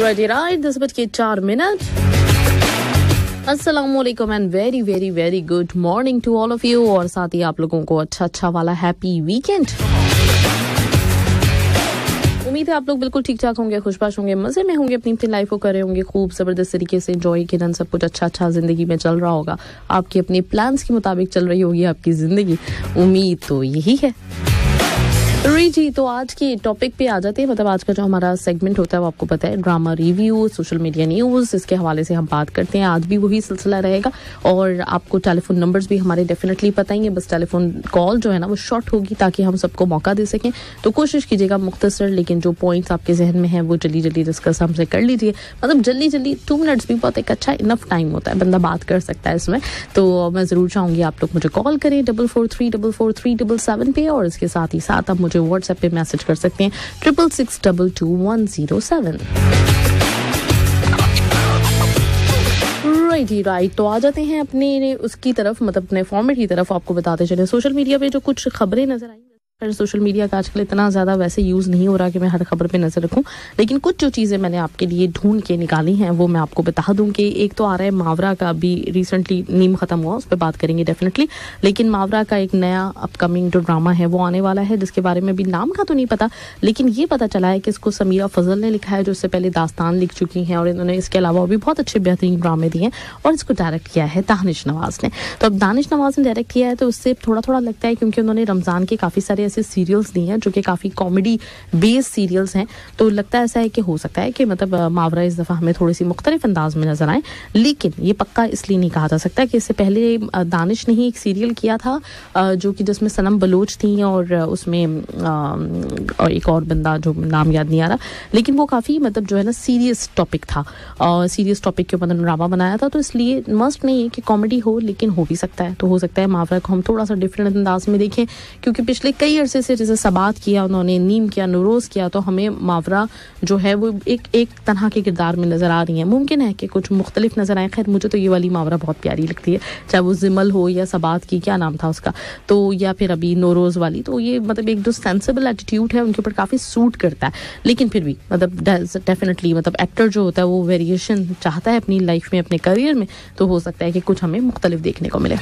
Right 10:04 अस्सलामुअलैकुम and very very very good morning to all of you और साथ ही आप लोगों को अच्छा वाला हैप्पी वीकेंड। उम्मीद है आप लोग बिल्कुल ठीक ठाक होंगे, खुशबाश होंगे, मजे में होंगे, अपनी लाइफ को कर रहे होंगे, खूब जबरदस्त तरीके से एंजॉय किया, सब कुछ अच्छा जिंदगी में चल रहा होगा, आपकी अपने प्लान्स के मुताबिक चल रही होगी आपकी जिंदगी। उम्मीद तो यही है। जी तो आज के टॉपिक पे आ जाते हैं। मतलब आज का जो हमारा सेगमेंट होता है वो आपको पता है, drama review, social media news, इसके हवाले से हम बात करते हैं। आज भी वही सिलसिला रहेगा और आपको टेलीफोन नंबर्स भी हमारे डेफिनेटली पता ही है, बस टेलीफोन कॉल जो है ना वो शॉर्ट होगी ताकि हम सबको मौका दे सकें। तो कोशिश कीजिएगा मुख्तसर, लेकिन जो पॉइंट्स आपके जहन में है वो जल्दी जल्दी डिस्कस हमसे कर लीजिए। मतलब जल्दी 2 मिनट्स भी बहुत एक अच्छा इनफ टाइम होता है, बंदा बात कर सकता है इसमें। तो मैं ज़रूर चाहूँगी आप लोग मुझे कॉल करें 44344377 पे, और इसके साथ ही साथ आप मुझे व्हाट्सएप पे मैसेज कर सकते हैं 66622107। राइट तो आ जाते हैं अपने उसकी तरफ, मतलब अपने फॉर्मेट की तरफ। आपको बताते चले सोशल मीडिया पे जो कुछ खबरें नजर आई। सोशल मीडिया का आजकल इतना ज़्यादा वैसे यूज़ नहीं हो रहा कि मैं हर खबर पे नज़र रखूं, लेकिन कुछ जो चीज़ें मैंने आपके लिए ढूंढ के निकाली हैं वो मैं आपको बता दूं कि एक तो आ रहा है मावरा का, अभी रिसेंटली नीम ख़त्म हुआ, उस पर बात करेंगे डेफिनेटली। लेकिन मावरा का एक नया अपकमिंग जो ड्रामा है वो आने वाला है, जिसके बारे में भी नाम का तो नहीं पता, लेकिन ये पता चला है कि इसको समीरा फजल ने लिखा है, जो इससे पहले दास्तान लिख चुकी हैं, और इन्होंने इसके अलावा भी बहुत अच्छे बेहतरीन ड्रामे दिए हैं। और इसको डायरेक्ट किया है दानिश नवाज ने। तो अब दानिश नवाज ने डायरेक्ट किया है तो उससे थोड़ा लगता है, क्योंकि उन्होंने रमज़ान के काफ़ी सारे ऐसे सीरियल्स दिए हैं जो कि काफ़ी कॉमेडी बेस्ड सीरियल्स हैं, तो लगता है ऐसा है कि हो सकता है कि मतलब मावरा इस दफ़ा हमें थोड़ी सी मुख्तलिफ अंदाज में नजर आए। लेकिन ये पक्का इसलिए नहीं कहा जा सकता कि इससे पहले दानिश ने ही एक सीरियल किया था जो कि जिसमें सनम बलोच थी, और उसमें और एक और बंदा जो नाम याद नहीं आ रहा, लेकिन वो काफ़ी मतलब जो है ना सीरियस टॉपिक था, और सीरियस टॉपिक के ऊपर ड्रामा बनाया था। तो इसलिए मस्ट नहीं है कि कॉमेडी हो, लेकिन हो भी सकता है। तो हो सकता है मावरा को हम थोड़ा सा डिफरेंट अंदाज में देखें, क्योंकि पिछले कई अरसे से जैसे बात किया उन्होंने, नीम किया, नूरोज किया, तो हमें मावरा जो है वो एक तरह के किरदार में नजर आ रही है। मुमकिन है कि कुछ मुख्तलिफ नजर आए। खैर मुझे तो ये वाली मावरा बहुत प्यारी लगती है, चाहे वो जिमल हो या सबात की, क्या नाम था उसका, तो या फिर अभी नूरोज वाली। तो ये मतलब एक जो सेंसिबल एटीट्यूड है उनके ऊपर काफी सूट करता है। लेकिन फिर भी मतलब डेफिनेटली मतलब एक्टर जो होता है वो वेरिएशन चाहता है अपनी लाइफ में, अपने करियर में, तो हो सकता है कि कुछ हमें मुख्तलिफ देखने को मिले।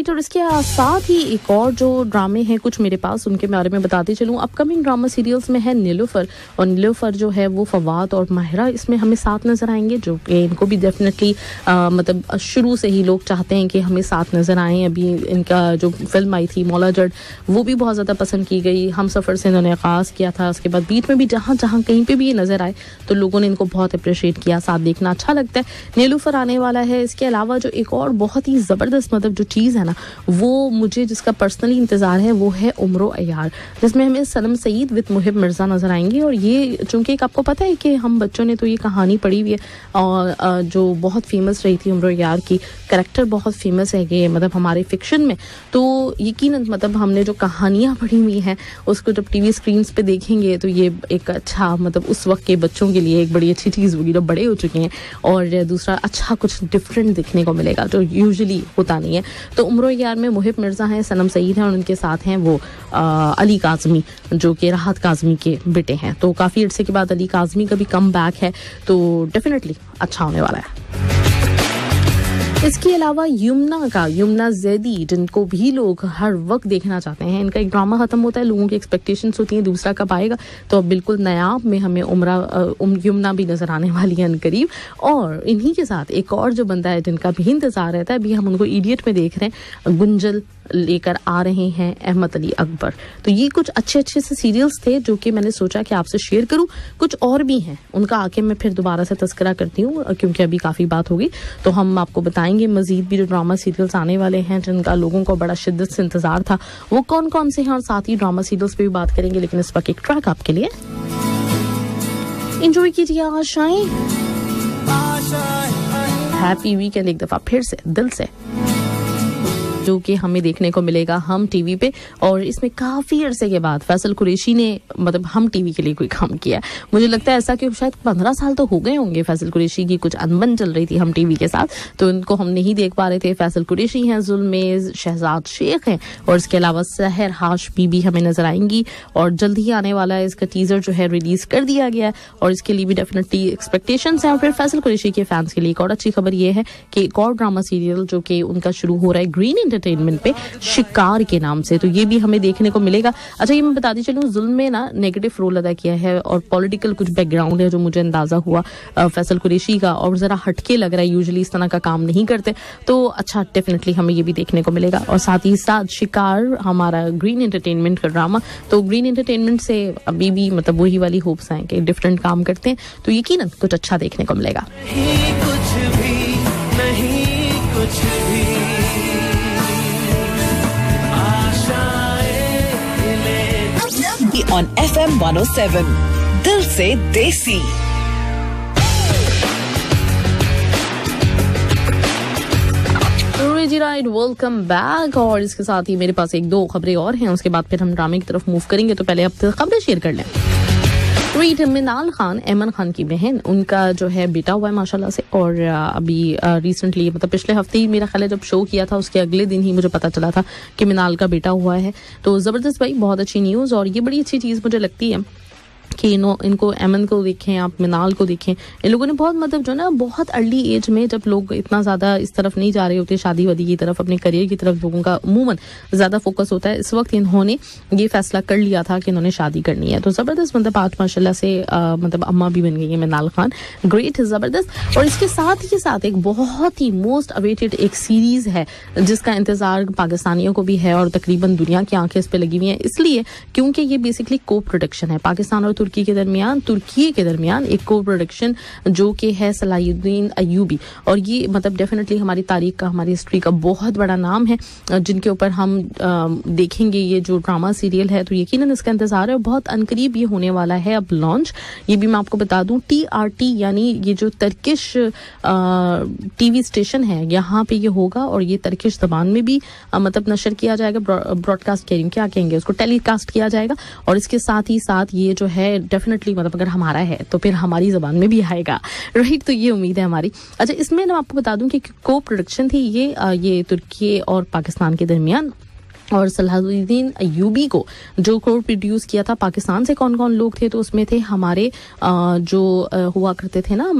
और इसके साथ ही एक और जो ड्रामे हैं कुछ मेरे पास, उनके बारे में बताते चलूँ। अपकमिंग ड्रामा सीरियल्स में है नीलूफर, और नीलूफर जो है वो फवाद और माहिरा इसमें हमें साथ नजर आएंगे, जो कि इनको भी डेफिनेटली मतलब शुरू से ही लोग चाहते हैं कि हमें साथ नजर आएँ। अभी इनका जो फिल्म आई थी मौला जड़, वो भी बहुत ज़्यादा पसंद की गई। हम सफ़र से इन्होंने आगाज़ किया था, उसके बाद बीच में भी जहाँ कहीं पर भी ये नज़र आए तो लोगों ने इनको बहुत अप्रिशिएट किया, साथ देखना अच्छा लगता है। नीलूफर आने वाला है। इसके अलावा जो एक और बहुत ही ज़बरदस्त मतलब जो चीज़ है ना, वो मुझे जिसका पर्सनली इंतजार है वो है उम्रो अयार, जिसमें हमें सनम सईद विद मुहिब मिर्ज़ा नजर आएंगे। और ये चूंकि आपको पता है कि हम बच्चों ने तो ये कहानी पढ़ी हुई है, और जो बहुत फेमस रही थी उम्रो अयार की, कैरेक्टर बहुत फेमस है ये मतलब हमारे फिक्शन में। तो यकीनन मतलब हमने जो कहानियाँ पढ़ी हुई हैं उसको जब टीवी स्क्रीन पे देखेंगे तो ये एक अच्छा मतलब उस वक्त के बच्चों के लिए एक बड़ी अच्छी चीज़ होगी, जो बड़े हो चुके हैं, और दूसरा अच्छा कुछ डिफरेंट दिखने को मिलेगा जो यूजुअली होता नहीं है। तो उम्रो यार में मुहिब मिर्ज़ा हैं, सनम सईद हैं, और उनके साथ हैं वो अली काज़मी जो कि राहत काज़मी के बेटे हैं। तो काफ़ी अरसे के बाद अली काज़मी का भी कम बैक है, तो डेफिनेटली अच्छा होने वाला है। इसके अलावा यमुना जैदी, जिनको भी लोग हर वक्त देखना चाहते हैं, इनका एक ड्रामा खत्म होता है, लोगों की एक्सपेक्टेशंस होती हैं दूसरा कब आएगा, तो अब बिल्कुल नायाब में हमें यमुना भी नजर आने वाली है अनकरीब। और इन्हीं के साथ एक और जो बंदा है जिनका भी इंतजार रहता है, अभी हम उनको इडियट में देख रहे हैं, गुंजल लेकर आ रहे हैं अहमद अली अकबर। तो ये कुछ अच्छे से सीरियल्स थे जो कि मैंने सोचा कि आपसे शेयर करूं। कुछ और भी हैं, उनका आके मैं फिर दोबारा से तस्करा करती हूँ, क्योंकि अभी काफ़ी बात होगी। तो हम आपको बताएंगे मजीद भी जो ड्रामा सीरियल्स आने वाले हैं जिनका लोगों को बड़ा शिद्दत से इंतजार था, वो कौन कौन से हैं, और साथ ही ड्रामा सीरियल्स पे भी बात करेंगे। लेकिन इस वक्त एक ट्रैक आपके लिए, एंजॉय कीजिए आशाएं। हैप्पी वीकेंड एक दफा फिर से दिल से। जो कि हमें देखने को मिलेगा हम टीवी पे। और इसमें काफ़ी अरसे के बाद फैसल कुरैशी ने मतलब हम टीवी के लिए कोई काम किया। मुझे लगता है ऐसा कि शायद 15 साल तो हो गए होंगे फैसल कुरैशी की कुछ अनबन चल रही थी हम टीवी के साथ, तो इनको हम नहीं देख पा रहे थे। फैसल कुरैशी हैं, जुल्मेज़, शहजाद शेख हैं और इसके अलावा सहर हाशमी भी हमें नजर आएंगी और जल्द ही आने वाला है। इसका टीजर जो है रिलीज कर दिया गया है और इसके लिए भी डेफिनेटली एक्सपेक्टेशंस हैं। और फिर फैसल कुरैशी के फैंस के लिए एक और अच्छी खबर ये है कि एक और ड्रामा सीरियल जो कि उनका शुरू हो रहा है ग्रीन एंटरटेनमेंट पे, शिकार के नाम से, तो ये भी हमें देखने को मिलेगा। अच्छा, ये मैं बताती चलूँ, जुल्म में ना नेगेटिव रोल अदा किया है और पॉलिटिकल कुछ बैकग्राउंड है जो मुझे अंदाजा हुआ फैसल कुरैशी का, और जरा हटके लग रहा है, यूजुअली इस तरह का काम नहीं करते, तो अच्छा डेफिनेटली हमें ये भी देखने को मिलेगा। और साथ ही साथ शिकार हमारा ग्रीन एंटरटेनमेंट का ड्रामा, तो ग्रीन एंटरटेनमेंट से अभी भी मतलब वही वाली होप्स हैं कि डिफरेंट काम करते हैं, तो यकीनन कुछ अच्छा देखने को मिलेगा। On FM 107 दिल से देसी। जी राइट, वेलकम बैक। और इसके साथ ही मेरे पास एक दो खबरें और हैं, उसके बाद फिर हम ड्रामे की तरफ मूव करेंगे। तो पहले अब खबरें शेयर कर लें। ट्वीट, मिनाल खान ऐमन खान की बहन, उनका जो है बेटा हुआ है माशाल्लाह से, और अभी रिसेंटली मतलब पिछले हफ्ते ही मेरा ख्याल है जब शो किया था उसके अगले दिन ही मुझे पता चला था कि मिनाल का बेटा हुआ है। तो ज़बरदस्त भाई, बहुत अच्छी न्यूज़। और ये बड़ी अच्छी चीज़ मुझे लगती है कि इनको एमन को देखें, आप मिनाल को देखें, इन लोगों ने बहुत मतलब जो ना बहुत अर्ली एज में, जब लोग इतना ज़्यादा इस तरफ नहीं जा रहे होते शादी वादी की तरफ, अपने करियर की तरफ लोगों का अमूमन ज़्यादा फोकस होता है, इस वक्त इन्होंने ये फैसला कर लिया था कि इन्होंने शादी करनी है। तो ज़बरदस्त, मतलब आज माशाल्लाह से मतलब अम्मा भी बन गई है मिनाल खान, ग्रेट, ज़बरदस्त। और इसके साथ ही साथ एक बहुत ही मोस्ट अवेटेड एक सीरीज़ है जिसका इंतज़ार पाकिस्तानियों को भी है और तकरीबन दुनिया की आंखें इस पर लगी हुई हैं, इसलिए क्योंकि ये बेसिकली को प्रोडक्शन है पाकिस्तान और तुर्की के दरमियान एक को प्रोडक्शन जो कि है सलाहुद्दीन अय्यूबी। और ये मतलब डेफिनेटली हमारी तारीख का, हमारी हिस्ट्री का बहुत बड़ा नाम है जिनके ऊपर हम देखेंगे ये जो ड्रामा सीरियल है। तो यकीनन इसका इंतजार है, बहुत अनकरीब ये होने वाला है अब लॉन्च। ये भी मैं आपको बता दूं, TRT यानी ये जो तर्किश टीवी स्टेशन है, यहाँ पे ये होगा और ये तर्किश जबान में भी मतलब नशर किया जाएगा, ब्रॉडकास्ट क्या कहेंगे उसको, टेलीकास्ट किया जाएगा। और इसके साथ ही साथ ये जो है डेफिनेटली मतलब अगर हमारा है तो फिर हमारी ज़बान में भी आएगा, राइट। तो ये उम्मीद है हमारी। अच्छा, इसमें ना आपको बता दूं कि को प्रोडक्शन थी ये तुर्की और पाकिस्तान के दरमियान, और सलाहुद्दीन अय्यूबी को जो को प्रोड्यूस किया था पाकिस्तान से कौन कौन लोग थे, तो उसमें थे हमारे जो हुआ करते थे ना,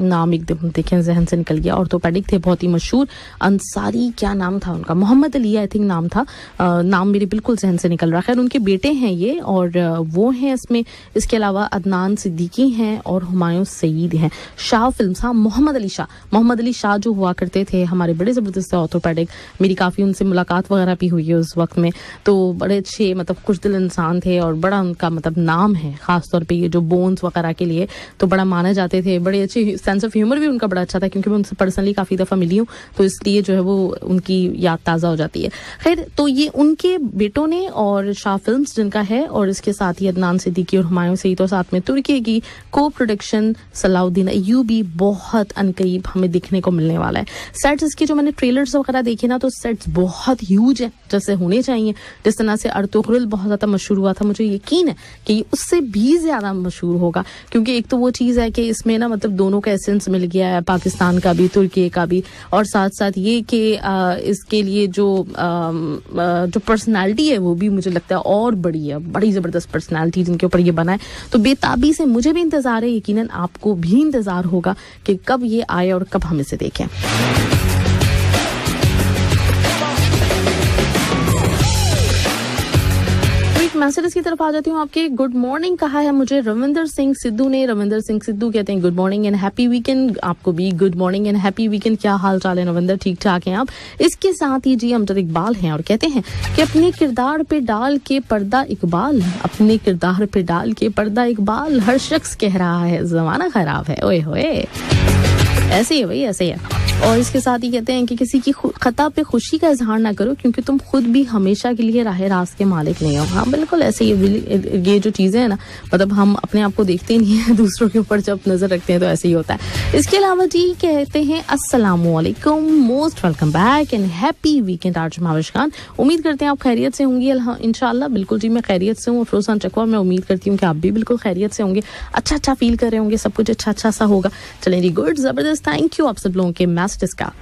नाम एकदम देखें जहन से निकल गया, ऑर्थोपेडिक थे बहुत ही मशहूर, अंसारी क्या नाम था उनका, मोहम्मद अली आई थिंक नाम था, नाम मेरे बिल्कुल जहन से निकल रहा है। खैर उनके बेटे हैं ये और वो हैं इसमें। इसके अलावा अदनान सिद्दीकी हैं और हुमायूं सईद हैं। शाह फिल्म्स, हाँ मोहम्मद अली शाह जो हुआ करते थे हमारे बड़े ज़बरदस्त ऑर्थोपेडिक, मेरी काफ़ी उनसे मुलाकात वगैरह भी हुई है उस वक्त में, तो बड़े अच्छे मतलब खुशदिल इंसान थे और बड़ा उनका मतलब नाम है खास तौर पे ये जो बोन्स वगैरह के लिए, तो बड़ा माने जाते थे। बड़े अच्छे सेंस ऑफ ह्यूमर भी उनका बड़ा अच्छा था, क्योंकि मैं उनसे पर्सनली काफ़ी दफ़ा मिली हूँ, तो इसलिए जो है वो उनकी याद ताज़ा हो जाती है। खैर, तो ये उनके बेटों ने और शाह फिल्म्स जिनका है, और इसके साथ ही अदनान सिद्दीकी और हुमायूं सईद, और साथ में तुर्की की को प्रोडक्शन सलाहुद्दीन अय्यूबी, बहुत अनकरीब हमें दिखने को मिलने वाला है। सेट्स इसके जो मैंने ट्रेलर्स वगैरह देखे ना, तो सेट्स बहुत ह्यूज है जैसे होने चाहिए। जिस तरह से अर्तुगरुल बहुत ज़्यादा मशहूर हुआ था, मुझे यकीन है कि ये उससे भी ज़्यादा मशहूर होगा, क्योंकि एक तो वो चीज़ है कि इसमें ना मतलब दोनों का एसेंस मिल गया है, पाकिस्तान का भी तुर्की का भी, और साथ साथ ये कि इसके लिए जो पर्सनालिटी है वो भी मुझे लगता है और बड़ी है, बड़ी ज़बरदस्त पर्सनालिटी जिनके ऊपर ये बना है। तो बेताबी से मुझे भी इंतज़ार है, यकीनन आपको भी इंतज़ार होगा कि कब ये आए और कब हम इसे देखें। मैसेज की तरफ आ जाती हूँ आपके। गुड मॉर्निंग कहा है मुझे रविंदर सिंह सिद्धू ने। रविंदर सिंह सिद्धू कहते हैं good morning and happy weekend. आपको भी good morning and happy weekend. क्या हाल चाल है रविंदर, ठीक ठाक हैं आप? इसके साथ ही जी अमजद इकबाल हैं और कहते हैं कि अपने किरदार पे डाल के पर्दा इकबाल, अपने किरदार पे डाल के पर्दा इकबाल, हर शख्स कह रहा है जमाना खराब है। ओए होए। ऐसे ही है भाई, ऐसे ही है। और इसके साथ ही कहते हैं कि किसी की खता पे खुशी का इजहार ना करो, क्योंकि तुम खुद भी हमेशा के लिए राह रास्त के मालिक नहीं हो। हाँ बिल्कुल ऐसे ही, ये जो चीज़ें हैं ना, मतलब हम अपने आप को देखते ही नहीं है, दूसरों के ऊपर जब नजर रखते हैं तो ऐसे ही होता है। इसके अलावा जी कहते हैं अस्सलामुअलैकुम, most welcome back and happy weekend आर्ज महाविश खान। उम्मीद करते हैं आप खैरियत से होंगी इंशाल्लाह। बिल्कुल जी मैं खैरियत से हूँ। अफरोजान चकवा, मैं उम्मीद करती हूँ कि आप भी बिल्कुल खैरियत से होंगे, अच्छा फील कर रहे होंगे, सब कुछ अच्छा सा होगा। चलें जी, गुड, जबरदस्त, थैंक यू आप सब लोगों के मैसेजेस का।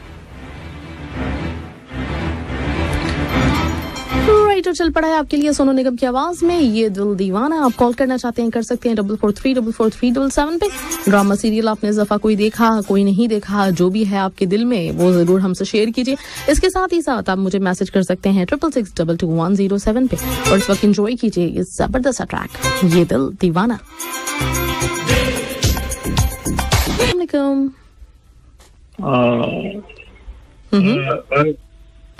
राइट, चल पड़ा है आपके लिए सोनू निगम की आवाज में ये दिल दीवाना। आप कॉल करना चाहते हैं कर सकते हैं 44344377 पे। ड्रामा सीरियल आपने इस दफा कोई देखा, कोई नहीं देखा, जो भी है आपके दिल में वो जरूर हमसे शेयर कीजिए। इसके साथ ही साथ आप मुझे मैसेज कर सकते हैं 66622107 पे और इस वक्त एंजॉय कीजिए इस जबरदस्त ट्रैक ये दिल दीवाना।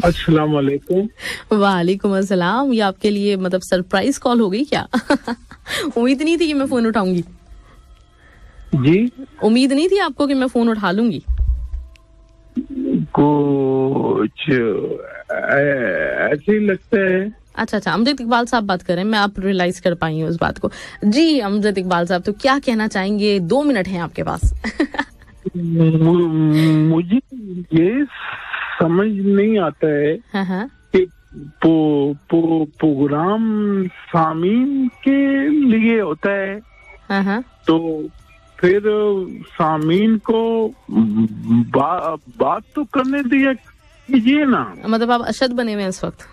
अस्सलाम वालेकुम। वालेकुम अस्सलाम। ये आपके लिए मतलब सरप्राइज कॉल हो गई क्या? उम्मीद नहीं थी कि मैं फोन उठाऊंगी। जी, उम्मीद नहीं थी आपको कि मैं फोन उठा लूंगी? कुछ ऐसे ही लगता है। अच्छा, अमजद इकबाल साहब बात कर रहे हैं, मैं आप रियलाइज कर पाई हूँ उस बात को। जी अमजद इकबाल साहब, तो क्या कहना चाहेंगे? 2 मिनट हैं आपके पास। मुझे ये समझ नहीं आता है कि प्रोग्राम सामीन के लिए होता है, तो फिर सामीन को बात तो करने दिया कीजिए ना। मतलब आप अशद बने हुए हैं इस वक्त?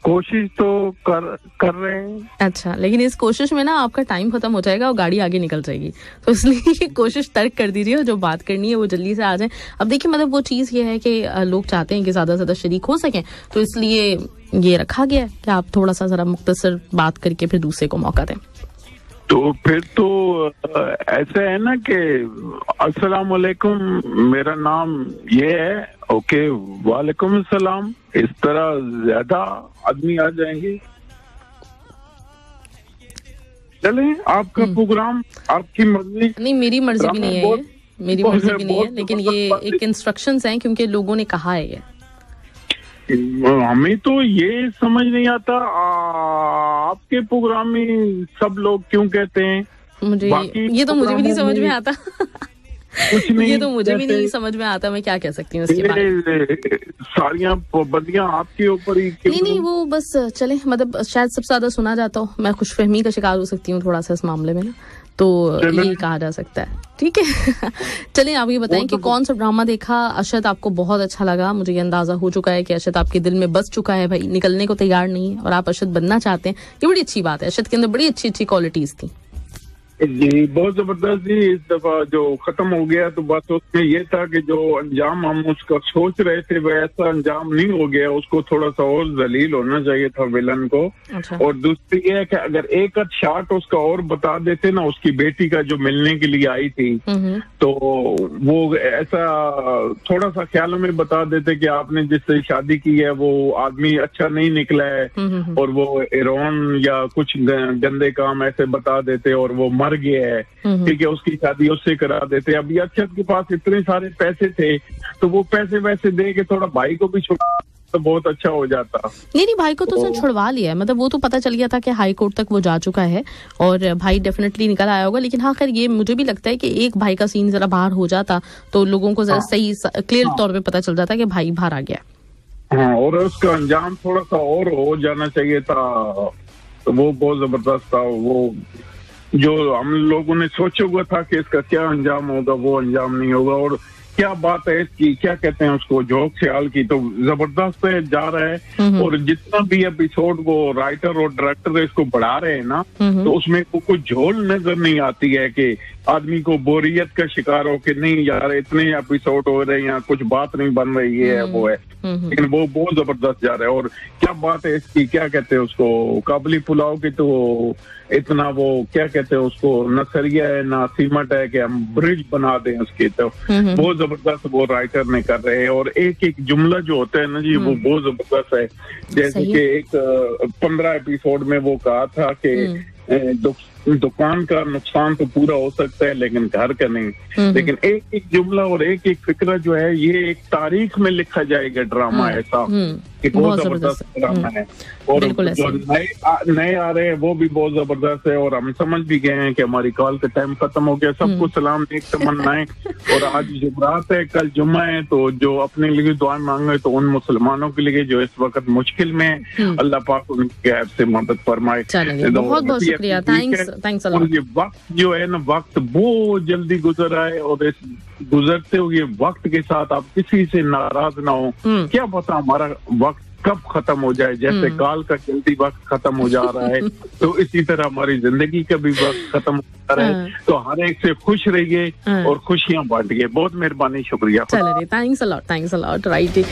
कोशिश तो कर रहे हैं। अच्छा, लेकिन इस कोशिश में ना आपका टाइम खत्म हो जाएगा और गाड़ी आगे निकल जाएगी, तो इसलिए कोशिश तर्क कर दीजिए और जो बात करनी है वो जल्दी से आ जाए। अब देखिए, मतलब वो चीज़ ये है कि लोग चाहते हैं कि ज्यादा से ज्यादा शरीक हो सकें, तो इसलिए ये रखा गया है कि आप थोड़ा सा जरा मुख्तसर बात करके फिर दूसरे को मौका दें। तो फिर तो ऐसा है ना कि अस्सलाम वालेकुम, मेरा नाम ये है, ओके, वालेकुम अस्सलाम, इस तरह ज्यादा आदमी आ जाएंगे। चले, आपका प्रोग्राम, आपकी मर्जी। नहीं, मेरी मर्जी भी नहीं है ये, मेरी मर्जी भी नहीं है, लेकिन ये एक इंस्ट्रक्शंस हैं क्योंकि लोगों ने कहा है ये। हमें तो ये समझ नहीं आता आपके प्रोग्राम में सब लोग क्यों कहते हैं। मुझे ये तो मुझे भी नहीं समझ में आता। कुछ नहीं, ये तो मुझे भी नहीं समझ में आता, मैं क्या कह सकती हूँ इसके बारे में। सारियां पाबंदियां आपके ऊपर ही। नहीं, वो बस चले, मतलब शायद सबसे ज्यादा सुना जाता हो, मैं खुशफहमी का शिकार हो सकती हूँ थोड़ा सा इस मामले में ना, तो ये कहा जा सकता है। ठीक है। चलिए आप ये बताएं कि कौन सा ड्रामा देखा अशद आपको बहुत अच्छा लगा। मुझे ये अंदाजा हो चुका है कि अशद आपके दिल में बस चुका है भाई, निकलने को तैयार नहीं है और आप अशद बनना चाहते हैं। ये बड़ी अच्छी बात है, अशद के अंदर बड़ी अच्छी अच्छी क्वालिटीज थी। जी, बहुत जबरदस्त जी। इस दफा जो खत्म हो गया तो बात उसमें ये था कि जो अंजाम हम उसका सोच रहे थे वैसा अंजाम नहीं हो गया, उसको थोड़ा सा और जलील होना चाहिए था विलन को। अच्छा। और दूसरी ये है कि अगर एक आध शार्ट उसका और बता देते ना, उसकी बेटी का जो मिलने के लिए आई थी, तो वो ऐसा थोड़ा सा ख्यालों में बता देते कि आपने जिससे शादी की है वो आदमी अच्छा नहीं निकला है और वो ईरान या कुछ गंदे काम ऐसे बता देते और वो मर गया है, ठीक है, उसकी शादी उससे करा देते। अभी अक्षत के पास इतने सारे पैसे थे तो वो पैसे वैसे दे के थोड़ा भाई को भी छुड़ा तो बहुत अच्छा हो जाता। नहीं, भाई को तो उसने छुड़वा लिया है, मतलब वो तो पता चल गया था कि हाई कोर्ट तक वो जा चुका है और भाई डेफिनेटली निकल आया होगा। लेकिन हाँ, खैर ये मुझे भी लगता है कि एक भाई का सीन जरा बाहर हो जाता तो लोगों को जरा सही क्लियर तौर पे पता चल जाता कि भाई बाहर आ गया। हाँ, और उसका अंजाम थोड़ा सा और हो जाना चाहिए था, तो वो बहुत जबरदस्त था। वो जो हम लोगों ने सोचा हुआ था कि इसका क्या अंजाम होगा, वो अंजाम नहीं होगा। और क्या बात है इसकी, क्या कहते हैं उसको, जोक ख्याल की, तो जबरदस्त जा रहा है। और जितना भी एपिसोड वो राइटर और डायरेक्टर इसको बढ़ा रहे हैं ना, तो उसमें कुछ झोल नजर नहीं आती है कि आदमी को बोरियत का शिकार हो कि नहीं यार इतने एपिसोड हो रहे हैं, यहाँ कुछ बात नहीं बन रही है, वो है। लेकिन वो बहुत जबरदस्त जा रहा है। और क्या बात है इसकी, क्या कहते हैं उसको, काबुली पुलाव की, तो इतना वो क्या कहते हैं उसको, न सरिया है ना सीमेंट है कि हम ब्रिज बना दें उसके, तो बहुत जबरदस्त वो राइटर ने कर रहे हैं। और एक एक जुमला जो होता है ना जी, वो बहुत जबरदस्त है। जैसे कि एक 15 एपिसोड में वो कहा था कि दुकान का नुकसान तो पूरा हो सकता है लेकिन घर का नहीं। लेकिन एक एक जुमला और एक एक फिक्रा जो है ये एक तारीख में लिखा जाएगा ड्रामा ऐसा कि बहुत जबरदस्त ड्रामा है। और जो नए आ रहे हैं वो भी बहुत जबरदस्त है। और हम समझ भी गए हैं कि हमारी कॉल का टाइम खत्म हो गया। सबको सलाम, नेक तमन्नाएं। और आज जुमरात है, कल जुम्मा है, तो जो अपने लिए दुआ मांगे तो उन मुसलमानों के लिए जो इस वक्त मुश्किल में, अल्लाह पाक उनके ऐप से मदद फरमाए। बहुत बहुत शुक्रिया, थैंक्स अ लॉट। ये वक्त जो है ना, वक्त बहुत जल्दी गुजर आए और इस गुजरते हुए वक्त के साथ आप किसी से नाराज ना हो। क्या पता हमारा वक्त कब खत्म हो जाए, जैसे काल का जल्दी वक्त खत्म हो जा रहा है तो इसी तरह हमारी जिंदगी का भी वक्त खत्म हो जा रहा है। तो हर एक से खुश रहिए और खुशियां बांटिए। बहुत मेहरबानी, शुक्रिया। चलिए, थैंक्स अ लॉट, राइट।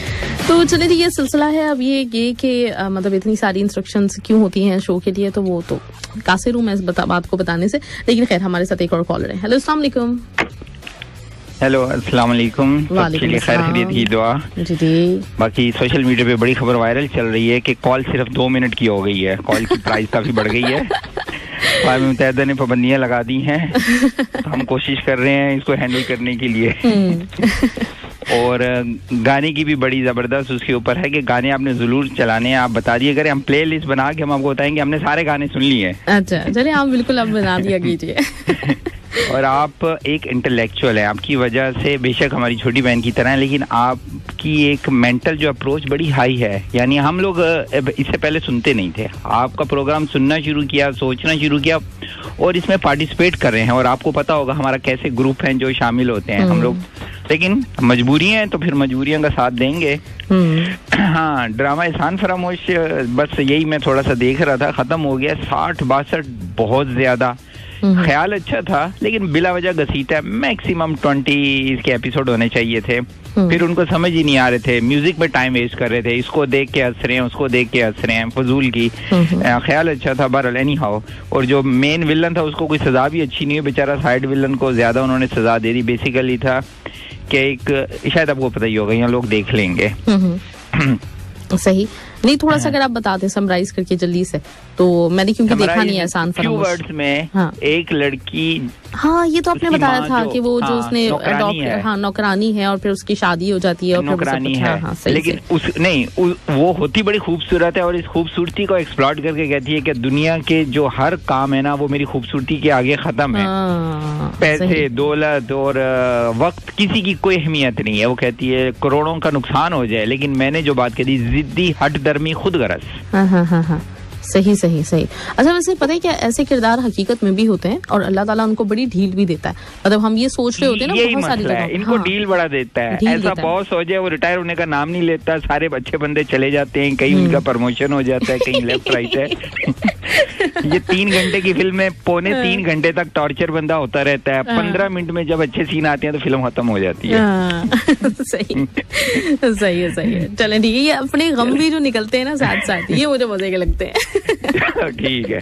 तो चलिए, ये सिलसिला है अब ये कि मतलब इतनी सारी इंस्ट्रक्शंस क्यों होती हैं शो के लिए, तो वो तो कासिर हूं मैं इस बात को बताने से। लेकिन खैर, हमारे साथ एक और कॉलर है। हेलो, अस्सलाम वालेकुम। हेलो, अस्सलाम वालेकुम। सबके लिए खैर खैरियत की दुआ। जी। बाकी सोशल मीडिया पे बड़ी खबर वायरल चल रही है कि कॉल सिर्फ 2 मिनट की हो गई है। कॉल की प्राइस काफी बढ़ गई है। अक़वाम मुत्तहिदा ने पाबंदियां लगा दी हैं, तो हम कोशिश कर रहे हैं इसको हैंडल करने के लिए। और गाने की भी बड़ी जबरदस्त उसके ऊपर है कि गाने आपने जरूर चलाने हैं। आप बता दिए करें, हम प्ले लिस्ट बना के हम आपको बताएंगे हमने सारे गाने सुन लिए। अच्छा, चलिए, आप बिल्कुल आप बना दिया कीजिए। और आप एक इंटेलेक्चुअल है, आपकी वजह से बेशक हमारी छोटी बहन की तरह है, लेकिन आपकी एक मेंटल जो अप्रोच बड़ी हाई है। यानी हम लोग इससे पहले सुनते नहीं थे, आपका प्रोग्राम सुनना शुरू किया, सोचना शुरू किया और इसमें पार्टिसिपेट कर रहे हैं। और आपको पता होगा हमारा कैसे ग्रुप हैं जो शामिल होते हैं हम लोग, लेकिन मजबूरी है तो फिर मजबूरियों का साथ देंगे। हाँ, ड्रामा एहसान फरामोश, बस यही मैं थोड़ा सा देख रहा था, खत्म हो गया। 60-62 बहुत ज्यादा। ख्याल अच्छा था लेकिन बिला वजह घसीटा। मैक्सिमम 20 इसके एपिसोड होने चाहिए थे। फिर उनको समझ ही नहीं आ रहे थे, म्यूजिक पे टाइम वेस्ट कर रहे थे, इसको देख के हंस रहे हैं, उसको देख के हंस रहे हैं, फजूल की। ख्याल अच्छा था बहरहाल, एनी हाउ। और जो मेन विलन था उसको कोई सजा भी अच्छी नहीं हुई, बेचारा साइड विलन को ज्यादा उन्होंने सजा दे दी। बेसिकली था कि एक, शायद आपको पता ही होगा, यहाँ लोग देख लेंगे। सही नहीं, थोड़ा सा अगर आप बता दें समराइज करके जल्दी से, तो मैंने क्योंकि देखा नहीं है एहसान फरामोश। वर्ड्स में एक लड़की, हाँ ये तो आपने बताया था कि वो जो उसने नौकरानी है और फिर उसकी शादी हो जाती है और नौकरानी है। लेकिन वो होती बड़ी खूबसूरत है और इस खूबसूरती को एक्सप्लॉइट करके कहती है कि दुनिया के जो हर काम है ना वो मेरी खूबसूरती के आगे खत्म है। पैसे, दौलत और वक्त किसी की कोई अहमियत नहीं है। वो कहती है करोड़ों का नुकसान हो जाए लेकिन मैंने जो बात कही, जिद्दी, हट दर्मी, खुद गरज। हाँ, सही। अच्छा, वैसे पता है क्या, ऐसे किरदार हकीकत में भी होते हैं और अल्लाह ताला उनको बड़ी ढील भी देता है। मतलब हम ये सोच रहे होते हैं ना बहुत सारी जगह, इनको ढील बड़ा देता है। ऐसा बॉस हो जाए वो रिटायर होने का नाम नहीं लेता, सारे अच्छे बंदे चले जाते हैं, कहीं उनका प्रमोशन हो जाता है, कहीं लेफ्ट राइट है। ये 3 घंटे की फिल्म में 3.25 घंटे तक टॉर्चर बंदा होता रहता है। 15 मिनट में जब अच्छे सीन आते हैं तो फिल्म खत्म हो जाती है। सही है। चलें ठीक है, ये अपने गम भी जो निकलते हैं ना साथ साथ, ये मुझे मजे के लगते हैं। ठीक है,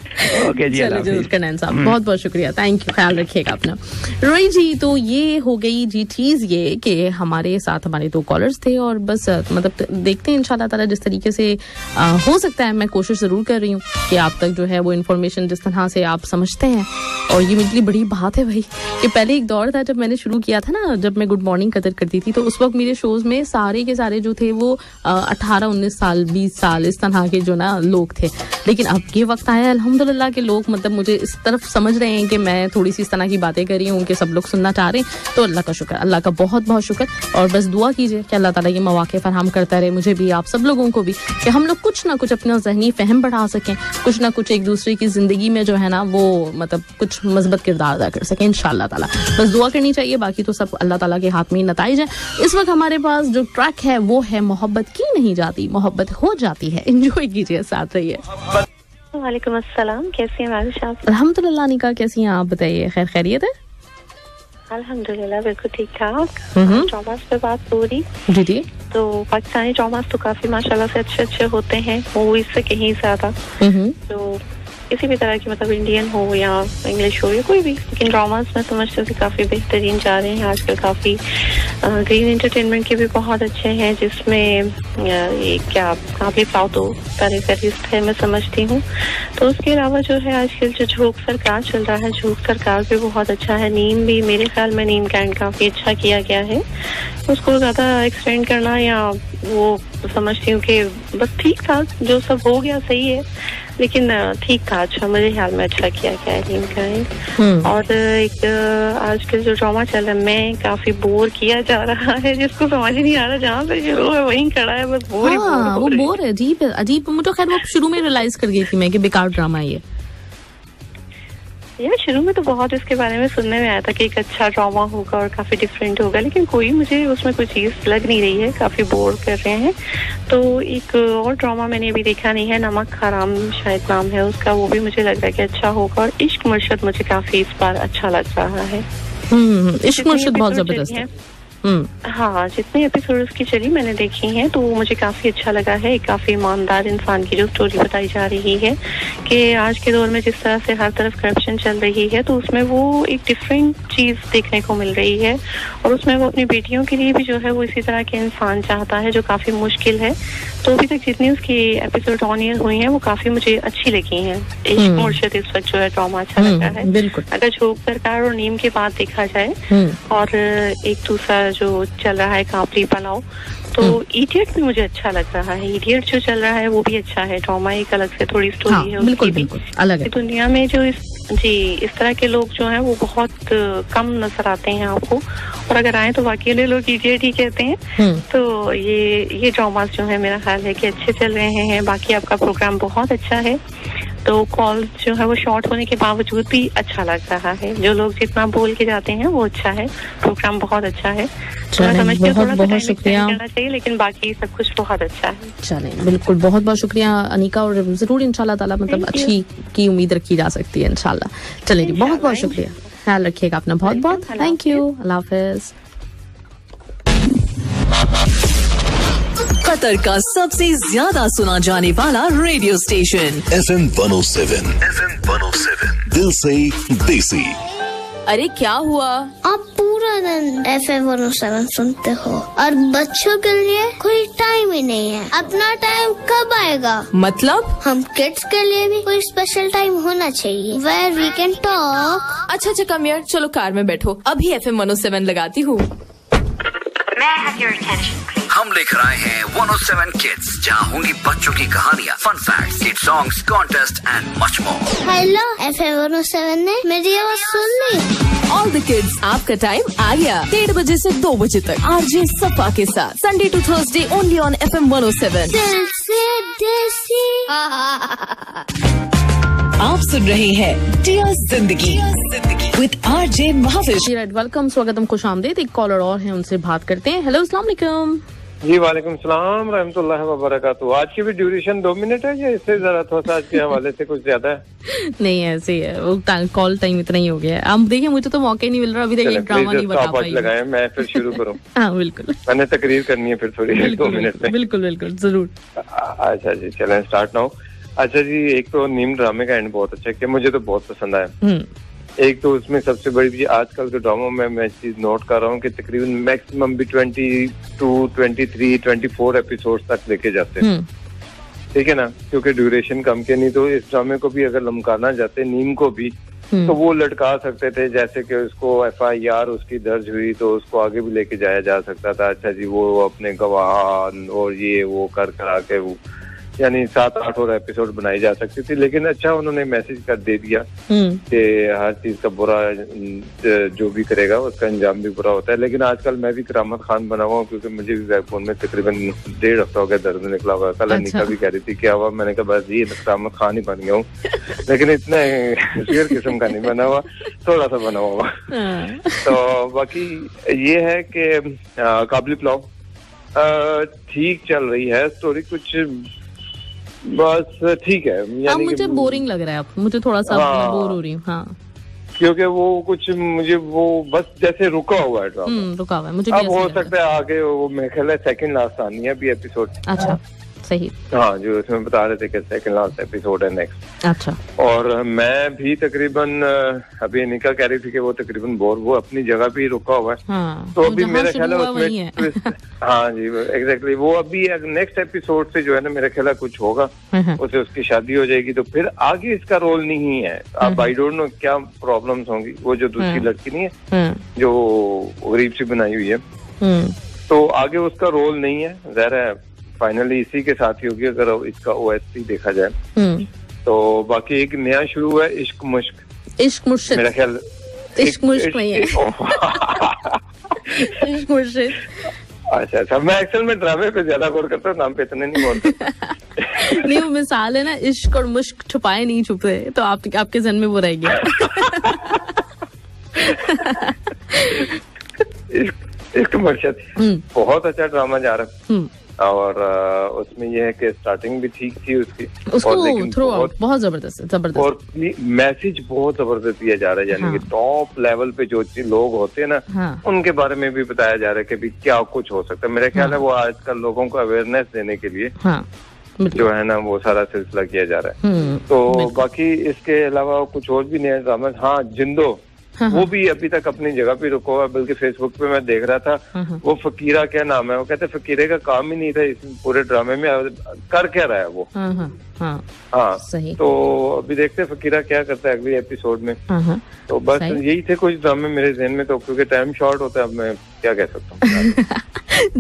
ओके जी, चलो जरूर कनान साहब, बहुत बहुत शुक्रिया, थैंक यू, ख्याल रखिएगा अपना। रोई जी, तो ये हो गई जी चीज ये कि हमारे साथ हमारे 2 कॉलर्स थे और बस मतलब देखते हैं इंशाल्लाह ताला जिस तरीके से हो सकता है। मैं कोशिश जरूर कर रही हूँ कि आप तक जो है वो इन्फॉर्मेशन जिस तरह से आप समझते हैं। और ये मेरे लिए बड़ी बात है भाई कि पहले एक दौर था जब मैंने शुरू किया था ना, जब मैं गुड मॉर्निंग कदर करती थी, तो उस वक्त मेरे शोज में सारे के सारे जो थे वो 18-19 साल 20 साल इस तरह के जो ना लोग थे। लेकिन अब ये वक्त आया अल्हम्दुलिल्लाह के लोग मतलब मुझे इस तरफ समझ रहे हैं कि मैं थोड़ी सी इस तरह की बातें कर रही हूँ कि सब लोग सुनना चाह रहे हैं। तो अल्लाह का शुक्र, अल्लाह का बहुत बहुत शुक्र। और बस दुआ कीजिए कि अल्लाह ताला ये मौके फराहम करता रहे मुझे भी, आप सब लोगों को भी, कि हम लोग कुछ ना कुछ अपना ज़हनी फहम बढ़ा सकें, कुछ ना कुछ एक दूसरे की जिंदगी में जो है ना वो मतलब कुछ मस्बत किरदार अदा कर सकें इंशाअल्लाह ताला। बस दुआ करनी चाहिए, बाकी तो सब अल्लाह ताला के हाथ में ही नताइज है। इस वक्त हमारे पास जो ट्रैक है वो है मोहब्बत की नहीं जाती, मोहब्बत हो जाती है। एंजॉय कीजिए, साथ रहिए। वालेकुम अस्सलाम, कैसी हैं मैम साहब? अल्हम्दुलिल्लाह, निका कैसी हैं आप बताइए? खैर खैरियत है? अल्हम्दुलिल्लाह बिल्कुल ठीक ठाक। ट्रॉमास पे बात हो रही जी। तो पाकिस्तानी ट्रॉमास तो काफी माशाल्लाह से अच्छे होते हैं, मूवीज से कहीं ज्यादा। तो किसी भी तरह की मतलब इंडियन हो या इंग्लिश हो या कोई भी, लेकिन ड्रामास में समझते हैं काफी बेहतरीन जा रहे हैं आजकल। काफी ग्रीन एंटरटेनमेंट के भी बहुत अच्छे हैं, जिसमें ये क्या काफी फालतू तरह का लिस्ट है मैं समझती हूँ। तो उसके अलावा जो है आजकल जो झोंक सरकार चल रहा है, झोंक सरकार भी बहुत अच्छा है। नीम भी मेरे ख्याल में नीम कैंड काफी अच्छा किया गया है। उसको ज्यादा एक्सटेंड करना या वो समझती हूँ कि बस ठीक था, जो सब हो गया सही है, लेकिन ठीक था, अच्छा मेरे ख्याल में अच्छा किया गया है नीम कैंड। और एक आजकल जो ड्रामा चल रहा है, मैं काफी बोर किया जा रहा है, जिसको समझ नहीं आ रहा, जहाँ से शुरू है वहीं खड़ा है, बस बोर ही बोर। वो बोर है, अजीब। मुझे खैर वो शुरू में रियलाइज कर गई थी मैं कि बेकार ड्रामा है ये। यार शुरू में तो बहुत इसके बारे में सुनने में आया था कि एक अच्छा ड्रामा होगा और काफी डिफरेंट होगा, लेकिन कोई मुझे उसमें कोई चीज लग नहीं रही है, काफी बोर कर रहे हैं। तो एक और ड्रामा मैंने अभी देखा नहीं है, नमक हराम शायद नाम है उसका, वो भी मुझे लग रहा है कि अच्छा होगा। और इश्क मुर्शद मुझे काफी इस बार अच्छा लग रहा है। इश्क मुर्शद बहुत जबरदस्त है। हाँ, जितने एपिसोड उसकी चली मैंने देखी हैं, तो मुझे काफी अच्छा लगा है। काफी ईमानदार इंसान की जो स्टोरी बताई जा रही है कि आज के दौर में जिस तरह से हर तरफ करप्शन चल रही है, तो उसमें वो एक डिफरेंट चीज देखने को मिल रही है। और उसमें वो अपनी बेटियों के लिए भी जो है वो इसी तरह के इंसान चाहता है, जो काफी मुश्किल है। तो अभी तक जितनी उसकी एपिसोड ऑन एयर हुई हैं वो काफी मुझे अच्छी लगी हैं। इश्क मुर्शद इस वक्त जो है ड्रामा अच्छा लगा है। अगर झोंक सरकार और नीम के बाद देखा जाए और एक दूसरा जो चल रहा है काबली पलाव, तो इडियट भी मुझे अच्छा लग रहा है। इडियट जो चल रहा है वो भी अच्छा है, ड्रामा एक अलग से थोड़ी स्टोरी है उसकी भी अलग है। दुनिया में जो इस तरह के लोग जो हैं वो बहुत कम नजर आते हैं आपको, और अगर आए तो अकेले लोग इडियट ही कहते हैं। तो ये ड्रामास जो है मेरा ख्याल है कि अच्छे चल रहे हैं। बाकी आपका प्रोग्राम बहुत अच्छा है, तो कॉल जो है वो शॉर्ट होने के बावजूद भी अच्छा लग रहा है। जो लोग जितना बोल के जाते हैं वो अच्छा है, प्रोग्राम बहुत अच्छा है। बहुत शुक्रिया करना चाहिए, लेकिन बाकी सब कुछ बहुत अच्छा है। चलें, बिल्कुल, बहुत बहुत शुक्रिया अनिका, और जरूर इंशाल्लाह ताला मतलब अच्छी की उम्मीद रखी जा सकती है इंशाल्लाह। चलें जी, बहुत बहुत शुक्रिया, ख्याल रखिएगा अपना, बहुत बहुत thank you, Allah Hafiz. Qatar का सबसे ज्यादा सुना जाने वाला रेडियो स्टेशन FM 107 दिल से देसी। अरे क्या हुआ? आप पूरा दिन FM 107 सुनते हो और बच्चों के लिए कोई टाइम ही नहीं है। अपना टाइम कब आएगा? मतलब हम किड्स के लिए भी कोई स्पेशल टाइम होना चाहिए, where we can talk। अच्छा कम यार, चलो कार में बैठो, अभी FM 107 लगाती हूँ। हम लेकर आए हैं 107 किड्स, जहाँ होंगी बच्चों की कहानियाँ, fun facts, kid songs, contest and much more. Hello, FM 107 ने मेरी आवाज सुन ली। ऑल द किड्स, आपका टाइम आ गया। 1:30 बजे से 2 बजे तक आरजे सफा के साथ, Sunday to Thursday only on FM 107 दिल से देसी। आप सुन रहे हैं डियर जिंदगी विद आरजे महाविश। वेलकम, स्वागतम, खुशामदीद। एक कॉलर और है, उनसे बात करते हैं। हेलो, अस्सलाम वालेकुम। जी वालेकुम सलाम रहमतुल्लाहि व बरकातहू। आज की भी ड्यूरेशन 2 मिनट है या इससे जरा थोड़ा सा आज के हवाले से कुछ ज्यादा है? नहीं, ऐसे ही है, वो कॉल टाइम इतना ही हो गया है। आप देखिए, मुझे तो मौका ही नहीं मिल रहा अभी तक एक ड्रामा नहीं बता पाई। लगाए, मैं फिर शुरू करूं? हाँ बिल्कुल, मैंने तकरीर करनी है फिर थोड़ी 2 मिनट में। बिल्कुल बिल्कुल जरूर। अच्छा जी, चलें स्टार्ट नाउ। अच्छा जी, एक तो नीम ड्रामे का एंड बहुत अच्छा है, मुझे तो बहुत पसंद आया। एक तो उसमें सबसे बड़ी आजकल के ड्रामों में मैं चीज नोट कर रहा हूँ कि तकरीबन मैक्सिमम भी 22, 23, 24 एपिसोड तक लेके जाते हैं, ठीक है ना, क्योंकि ड्यूरेशन कम के। नहीं तो इस ड्रामे को भी अगर लमकाना चाहते, नीम को भी, तो वो लटका सकते थे, जैसे कि उसको FIR उसकी दर्ज हुई तो उसको आगे भी लेके जाया जा सकता था। अच्छा जी, वो अपने गवाह और ये वो कर करा के वो यानी 7-8 और एपिसोड बनाई जा सकती थी, लेकिन अच्छा उन्होंने मैसेज कर दे दिया कि हर चीज का बुरा जो भी करेगा उसका अंजाम भी बुरा होता है। लेकिन आजकल मैं भी करामत खान बना हुआ हूँ, क्योंकि मुझे भी बैकबोन में तकरीबन 1.5 हफ्ता हो गया दर्द निकला हुआ। कल अनिका भी कह रही थी क्या हुआ, मैंने कहा बस ये करामत खान ही बन गया हूँ, लेकिन इतना शेर किस्म का नहीं बना हुआ, थोड़ा सा बना हुआ। तो बाकी ये है कि काबली पुलाव ठीक चल रही है, स्टोरी कुछ बस ठीक है, यानी मुझे बोरिंग लग रहा है, अब मुझे थोड़ा सा बोर हो रही हूँ। हाँ, क्योंकि वो कुछ मुझे वो बस जैसे रुका हुआ है ड्रामा, रुका हुआ है मुझे। अब हो सकता है आगे वो मेरे ख्याल है सेकंड लास्ट आनी है अभी एपिसोड। अच्छा, सही। हाँ, जो इसमें बता रहे थे कि सेकंड लास्ट एपिसोड है नेक्स्ट। अच्छा। और मैं भी तकरीबन अभी निका कह रही थी कि वो तकरीबन वो अपनी जगह पे ही रुका हुआ है। हाँ, तो अभी मेरा ख्याल है उसमें हाँ जी एग्जैक्टली, वो अभी नेक्स्ट एपिसोड से जो है ना मेरा ख्याल है कुछ होगा, उसे उसकी शादी हो जाएगी तो फिर आगे इसका रोल नहीं है। अब आई डोंट नो क्या प्रॉब्लम्स होंगी। वो जो दूसरी लड़की नहीं है जो गरीब सी बनाई हुई है, तो आगे उसका रोल नहीं है, ज़ाहिर है फाइनली इसी के साथ ही होगी अगर इसका OST देखा जाए तो। बाकी एक नया शुरू है इश्क मुश्क, मेरा ख्याल इश्क मुश्क नहीं है इश्क मुश्क। अच्छा, मैं एक्चुअल में ड्रामे पे ज्यादा गौर करता हूँ, नाम पे इतने नहीं गौर करता। नहीं, वो मिसाल है ना, इश्क और मुश्क छुपाए नहीं छुपे, तो आपके जहन में वो रह गया। इश्क मुर्शिद बहुत अच्छा ड्रामा जा रहा है और उसमें यह है कि स्टार्टिंग भी ठीक थी उसको लेकिन बहुत जबरदस्त और मैसेज बहुत जबरदस्त दिया जा रहा है, यानी कि टॉप लेवल पे जो लोग होते हैं ना उनके बारे में भी बताया जा रहा है कि भी क्या कुछ हो सकता है। मेरा ख्याल है वो आजकल लोगों को अवेयरनेस देने के लिए जो है ना वो सारा सिलसिला किया जा रहा है। तो बाकी इसके अलावा कुछ और भी नया ड्रामा, हाँ जिंदो वो भी अभी तक अपनी जगह पे रुका हुआ, बल्कि फेसबुक पे मैं देख रहा था वो फकीरा क्या नाम है, वो कहते फकीरे का काम ही नहीं था इस पूरे ड्रामे में, कर क्या रहा है वो। हाँ सही। तो अभी देखते हैं फकीरा क्या करता है अगले एपिसोड में। तो बस यही थे कुछ ड्रामे मेरे जहन में, तो क्योंकि टाइम शॉर्ट होता है अब मैं क्या कह सकता हूँ।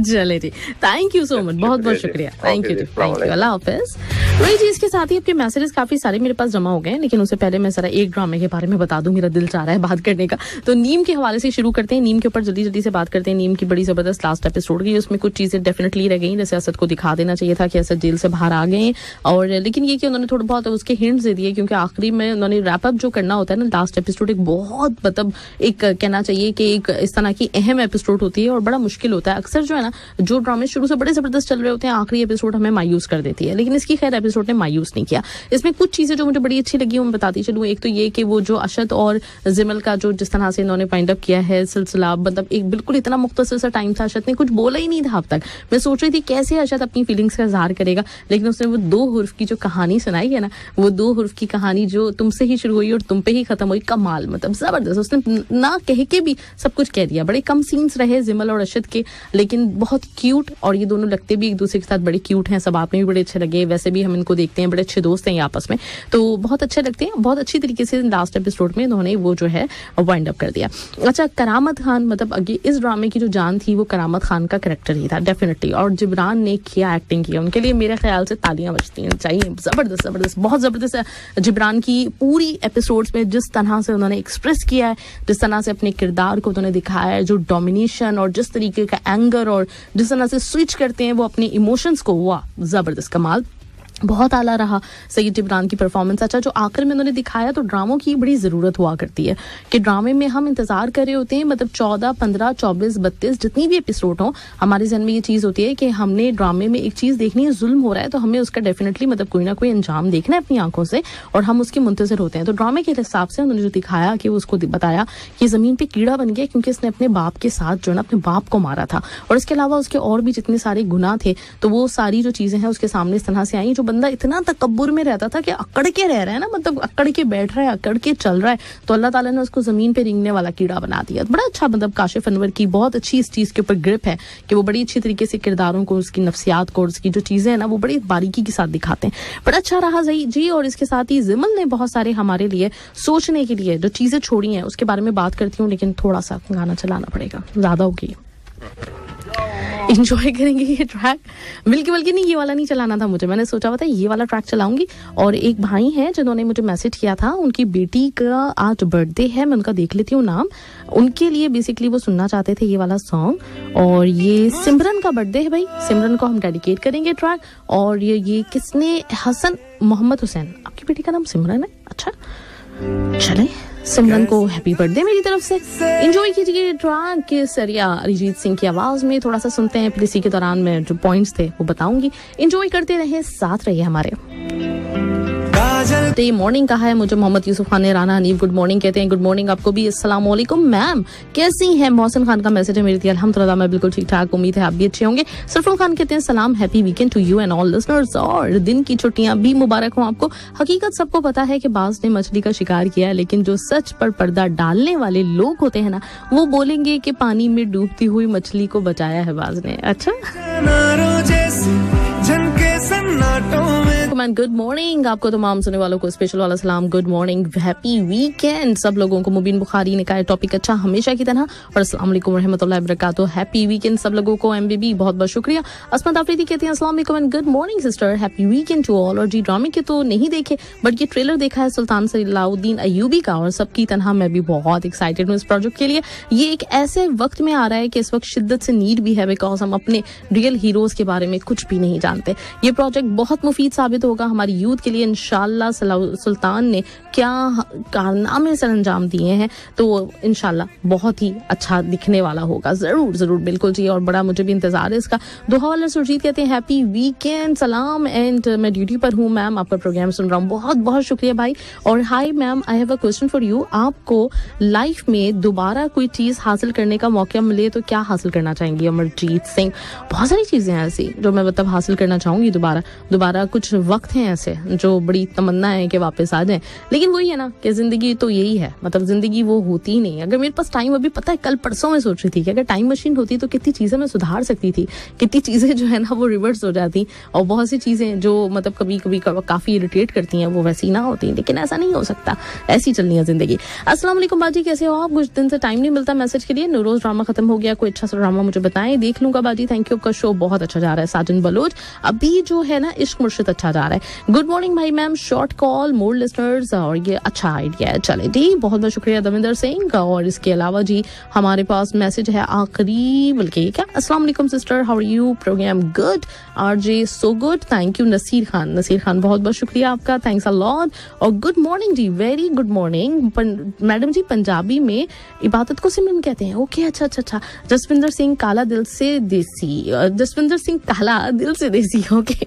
चले जी, थैंक यू सो मच, बहुत बहुत शुक्रिया, थैंक यू, अल्लाह हाफिज। वही चीज के साथ ही आपके मैसेजेस काफी सारे मेरे पास जमा हो गए हैं, लेकिन उससे पहले मैं जरा एक ड्रामे के बारे में बता दूं, मेरा दिल चाह रहा है बात करने का। तो नीम के हवाले से शुरू करते हैं, नीम के ऊपर जल्दी से बात करते हैं। नीम की बड़ी जबरदस्त लास्ट एपिसोड गई, उसमें कुछ चीजें डेफिनेटली रह गई, जैसे असद को दिखा देना चाहिए था कि असद जेल से बाहर आ गए, और लेकिन ये कि उन्होंने थोड़ा बहुत उसके हिंट्स दे दिए, क्योंकि आखिरी में उन्होंने रैप अप जो करना होता है ना, लास्ट एपिसोड एक बहुत मतलब एक कहना चाहिए कि एक इस तरह की अहम एपिसोड होती है और बड़ा मुश्किल होता है। अक्सर जो है ना जो ड्रामे शुरू से बड़े जबरदस्त चल रहे होते हैं, आखिरी एपिसोड हमें मायूस कर देती है, लेकिन इसकी खैर एपिसोड ने मायूस नहीं किया। इसमें कुछ चीजें जो मुझे बड़ी अच्छी लगी वो मैं बताती चलूं। एक तो ये कि वो जो अशद और जिमल का जो जिस तरह से इन्होंने फाइंड अप किया है सिलसिला, मतलब एक बिल्कुल इतना मुख्तसर सा टाइम था, अशद ने कुछ बोला ही नहीं था अब तक। मैं सोच रही थी कैसे अशद अपनी फीलिंग्स का इजहार करेगा, लेकिन उसने वो 2 हुर्फ की जो कहानी सुनाई है ना, वो 2 हुर्फ की कहानी जो तुमसे ही शुरू हुई और तुम पे ही खत्म हुई, कमाल, मतलब जबरदस्त। उसने ना कह के भी सब कुछ कह दिया। बड़े कम सीन्स रहे जिमल और अशद के, लेकिन बहुत क्यूट, और ये दोनों लगते भी एक दूसरे के साथ बड़े क्यूट हैं। सब आपने भी बड़े अच्छे लगे, वैसे भी हम इनको देखते हैं, बड़े अच्छे दोस्त हैं ये आपस में, तो बहुत अच्छे लगते हैं। बहुत अच्छी तरीके से लास्ट एपिसोड में इन्होंने वो जो है वाइंड अप कर दिया। अच्छा, करामत खान, मतलब अगे इस ड्रामे की जो जान थी वो करामत खान का कैरेक्टर ही था डेफिनेटली, और जिब्रान ने किया एक्टिंग किया, उनके लिए मेरे ख्याल से तालियां बजती हैं चाहिए। जबरदस्त, बहुत जबरदस्त जिब्रान की पूरी एपिसोड्स में जिस तरह से उन्होंने एक्सप्रेस किया है, जिस तरह से अपने किरदार को उन्होंने दिखाया है, जो डोमिनेशन और जिस तरीके का एंगर और जिस तरह से स्विच करते हैं वो अपने इमोशंस को, वाह जबरदस्त, कमाल, बहुत आला रहा सईद जिब्रान की परफॉर्मेंस। अच्छा, जो आखिर में उन्होंने दिखाया, तो ड्रामों की बड़ी ज़रूरत हुआ करती है कि ड्रामे में हम इंतज़ार कर रहे होते हैं, मतलब 14, 15, 24, 32 जितनी भी एपिसोड हों, हमारे जहन में ये चीज़ होती है कि हमने ड्रामे में एक चीज़ देखनी है, जुल्म हो रहा है, तो हमें उसका डेफिनेटली मतलब कोई ना कोई अंजाम देखना है अपनी आंखों से, और हम उसके मुंतज़िर होते हैं। तो ड्रामे के हिसाब से उन्होंने जो दिखाया कि उसको बताया कि ज़मीन पर कीड़ा बन गया क्योंकि इसने अपने बाप के साथ जो है ना अपने बाप को मारा था, और इसके अलावा उसके और भी जितने सारे गुनाह थे, तो वो सारी जो चीज़ें हैं उसके सामने इस तरह से आई। जो बंदा इतना तकब्बुर में रहता था कि अकड़ के रह रहा है ना, मतलब अकड़ के बैठ रहा है, अकड़ के चल रहा है, तो अल्लाह ताला ने उसको जमीन पे रेंगने वाला कीड़ा बना दिया। बड़ा अच्छा, मतलब काशिफ अनवर की बहुत अच्छी इस चीज के ऊपर ग्रिप है कि वो बड़ी अच्छी तरीके से किरदारों को, उसकी नफ्सियात को, उसकी जो चीजें हैं ना वो बड़ी बारीकी के साथ दिखाते हैं। बड़ा अच्छा रहा जी। और इसके साथ ही जिमल ने बहुत सारे हमारे लिए सोचने के लिए जो चीजें छोड़ी हैं उसके बारे में बात करती हूँ, लेकिन थोड़ा सा गाना चलाना पड़ेगा, ज्यादा होगी, इंजॉय करेंगे ये ट्रैक। बल्कि नहीं, ये वाला नहीं चलाना था मुझे, मैंने सोचा हुआ था ये वाला ट्रैक चलाऊंगी। और एक भाई हैं जिन्होंने मुझे मैसेज किया था, उनकी बेटी का आज बर्थडे है, मैं उनका देख लेती हूँ नाम, उनके लिए बेसिकली वो सुनना चाहते थे ये वाला सॉन्ग, और ये सिमरन का बर्थडे है भाई, सिमरन को हम डेडिकेट करेंगे ट्रैक। और ये किसने, हसन मोहम्मद हुसैन, आपकी बेटी का नाम सिमरन है? अच्छा, चले सिमरन को हैप्पी बर्थडे मेरी तरफ से। एंजॉय कीजिए ट्रैक के सरिया अरिजीत सिंह की आवाज में, थोड़ा सा सुनते हैं, फिर इसी के दौरान मैं जो पॉइंट्स थे वो बताऊंगी। एंजॉय करते रहे, साथ रहिए हमारे। डे मॉर्निंग कहा है मुझे मोहम्मद यूसुफ खान ने, राना हनीफ गुड मॉर्निंग कहते हैं। गुड मॉर्निंग आपको भी। अस्सलाम वालेकुम मैम, कैसी हैं? मोहसिन खान का मैसेज है मेरी थी, अल्हम्दुलिल्लाह मैं बिल्कुल ठीक ठाक, उम्मीद है आप भी अच्छे होंगे। सरफुल खान कहते हैं सलाम, happy weekend to you and all listeners, और दिन की छुट्टियां भी मुबारक हो आपको। हकीकत सबको पता है कि बाज ने मछली का शिकार किया है, लेकिन जो सच पर पर्दा डालने वाले लोग होते हैं ना, वो बोलेंगे कि पानी में डूबती हुई मछली को बचाया है बाज ने। अच्छा, गुड मॉर्निंग आपको, तमाम सुनने वालों को स्पेशल वाला सलाम, गुड मॉर्निंग, हैप्पी वीकेंड सब लोगों को। मुबीन बुखारी ने कहा टॉपिक अच्छा हमेशा की तरह, और अस्सलाम वालेकुम रहमतुल्लाहि व बरकातुहू, हैप्पी वीकेंड सब लोगों को। एमबीबी बहुत बहुत शुक्रिया। असमत आफरीदी कहते हैं अस्सलाम वालेकुम and good morning sister, happy weekend to all. और जी ड्रामे के तो नहीं देखे, बट ये ट्रेलर देखा है सुल्तान सलाउद्दीन अय्यूबी का, और सबकी तरह मैं भी बहुत एक्साइटेड हूँ इस प्रोजेक्ट के लिए। ये एक ऐसे वक्त में आ रहा है कि इस वक्त शिद्दत से नीड भी है, बिकॉज हम अपने रियल हीरोज के बारे में कुछ भी नहीं जानते। ये प्रोजेक्ट बहुत मुफीद साबित होगा हमारी यूथ के लिए इंशाल्लाह। सुल्तान ने क्या कारनामे सर अंजाम दिए हैं, तो इंशाल्लाह बहुत ही अच्छा दिखने वाला होगा। जरूर जरूर बिल्कुल जी, और बड़ा मुझे भी इंतजार है इसका। दोहा वाला सुरजीत कहते हैं हैप्पी वीकेंड सलाम, एंड मैं ड्यूटी पर हूँ मैम, आपका प्रोग्राम सुन रहा हूँ, बहुत बहुत शुक्रिया भाई। और hi ma'am, I have a question for you, आपको लाइफ में दोबारा कोई चीज हासिल करने का मौका मिले तो क्या हासिल करना चाहेंगी? अमरजीत सिंह, बहुत सारी चीजें हैं ऐसी जो मैं मतलब हासिल करना चाहूंगी दोबारा। कुछ वक्त हैं ऐसे जो बड़ी तमन्ना है कि वापस आ जाएं, लेकिन वही है ना कि जिंदगी तो यही है, मतलब जिंदगी वो होती ही नहीं। अगर मेरे पास टाइम, अभी पता है कल परसों में सोच रही थी कि अगर टाइम मशीन होती तो कितनी चीजें मैं सुधार सकती थी, कितनी चीजें जो है ना वो रिवर्स हो जाती, और बहुत सी चीजें जो मतलब कभी कभी काफी इरिटेट करती हैं वो वैसी ना होती, लेकिन ऐसा नहीं हो सकता, ऐसी चलनी है जिंदगी। अस्सलाम वालेकुम बाजी, कैसे हो आप? कुछ दिन से टाइम नहीं मिलता मैसेज के लिए। नूरोज ड्रामा खत्म हो गया, कोई अच्छा सा ड्रामा मुझे बताएं, देख लूंगा बाजी। थैंक यू, आपका शो बहुत अच्छा जा रहा है। साजन बलोच, अभी जो है ना इश्क मुर्शिद अच्छा जा रहा है। गुड मॉर्निंग भाई मैम, शॉर्ट कॉल मोर लिसनर्स, और ये अच्छा आइडिया है। चले जी, बहुत बहुत शुक्रिया दविंदर सिंह। और इसके अलावा जी हमारे पास मैसेज है आखिरी, बल्कि क्या, अस्सलाम वालेकुम सिस्टर, how are you? Program good, RJ so good, thank you. Naseer Khan बहुत बहुत शुक्रिया आपका, थैंक्स अ लॉट। और good morning ji, very good morning madam ji, Punjabi में इबादत को सिमरन कहते हैं। ओके, अच्छा। जसविंदर सिंह काला दिल से देसी, जसविंदर सिंह काला दिल से देसी, ओके